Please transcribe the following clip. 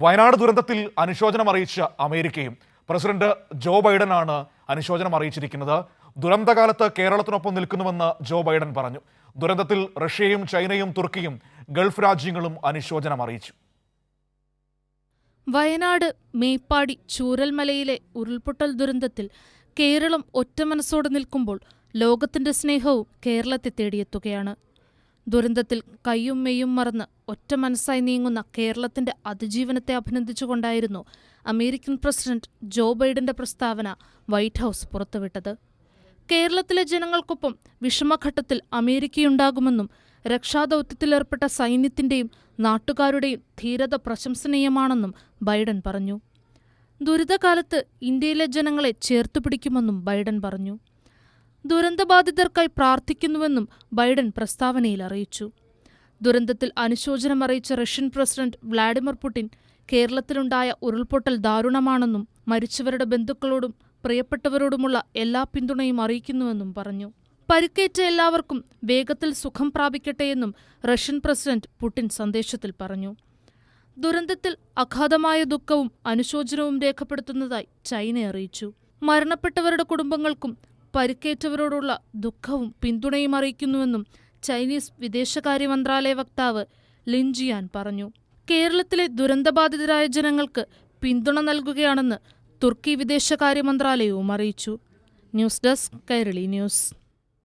വയനാട് ദുരന്തത്തിൽ അനുശോചനം അറിയിച്ച അമേരിക്കയും പ്രസിഡന്റ് ജോ ബൈഡനാണ് അനുശോചനം അറിയിച്ചിരിക്കുന്നത്. ദുരന്തകാലത്ത് കേരളത്തിനൊപ്പം നിൽക്കുന്നുവെന്ന് ജോ ബൈഡൻ പറഞ്ഞു. ദുരന്തത്തിൽ റഷ്യയും ചൈനയും തുർക്കിയും ഗൾഫ് രാജ്യങ്ങളും അനുശോചനം അറിയിച്ചു. വയനാട് മേപ്പാടി ചൂരൽമലയിലെ ഉരുൾപൊട്ടൽ ദുരന്തത്തിൽ കേരളം ഒറ്റമനസ്സോടെ നിൽക്കുമ്പോൾ ലോകത്തിന്റെ സ്നേഹവും കേരളത്തെ തേടിയെത്തുകയാണ്. ദുരന്തത്തിൽ കയ്യും മെയ്യും മറന്ന് ഒറ്റ മനസ്സായി നീങ്ങുന്ന കേരളത്തിന്റെ അതിജീവനത്തെ അഭിനന്ദിച്ചുകൊണ്ടായിരുന്നു അമേരിക്കൻ പ്രസിഡന്റ് ജോ ബൈഡന്റെ പ്രസ്താവന വൈറ്റ് ഹൗസ് പുറത്തുവിട്ടത്. കേരളത്തിലെ ജനങ്ങൾക്കൊപ്പം വിഷമഘട്ടത്തിൽ അമേരിക്കയുണ്ടാകുമെന്നും രക്ഷാദൗത്യത്തിലേർപ്പെട്ട സൈന്യത്തിന്റെയും നാട്ടുകാരുടെയും ധീരത പ്രശംസനീയമാണെന്നും ബൈഡൻ പറഞ്ഞു. ദുരിതകാലത്ത് ഇന്ത്യയിലെ ജനങ്ങളെ ചേർത്തുപിടിക്കുമെന്നും ബൈഡൻ പറഞ്ഞു. ദുരന്തബാധിതർക്കായി പ്രാർത്ഥിക്കുന്നുവെന്നും ബൈഡൻ പ്രസ്താവനയിൽ അറിയിച്ചു. ദുരന്തത്തിൽ അനുശോചനം അറിയിച്ച റഷ്യൻ പ്രസിഡന്റ് വ്ളാഡിമിർ പുടിൻ കേരളത്തിലുണ്ടായ ഉരുൾപൊട്ടൽ ദാരുണമാണെന്നും മരിച്ചവരുടെ ബന്ധുക്കളോടും പ്രിയപ്പെട്ടവരോടുമുള്ള എല്ലാ പിന്തുണയും അറിയിക്കുന്നുവെന്നും പറഞ്ഞു. പരിക്കേറ്റ എല്ലാവർക്കും വേഗത്തിൽ സുഖം പ്രാപിക്കട്ടെയെന്നും റഷ്യൻ പ്രസിഡന്റ് പുടിൻ സന്ദേശത്തിൽ പറഞ്ഞു. ദുരന്തത്തിൽ അഗാധമായ ദുഃഖവും അനുശോചനവും രേഖപ്പെടുത്തുന്നതായി ചൈന അറിയിച്ചു. മരണപ്പെട്ടവരുടെ കുടുംബങ്ങൾക്കും പരിക്കേറ്റവരോടുള്ള ദുഃഖവും പിന്തുണയും അറിയിക്കുന്നുവെന്നും ചൈനീസ് വിദേശകാര്യ മന്ത്രാലയ വക്താവ് ലിൻ ജിയാൻ പറഞ്ഞു. കേരളത്തിലെ ദുരന്തബാധിതരായ ജനങ്ങൾക്ക് പിന്തുണ നൽകുകയാണെന്ന് തുർക്കി വിദേശകാര്യ മന്ത്രാലയവും അറിയിച്ചു. News desk Kairali news.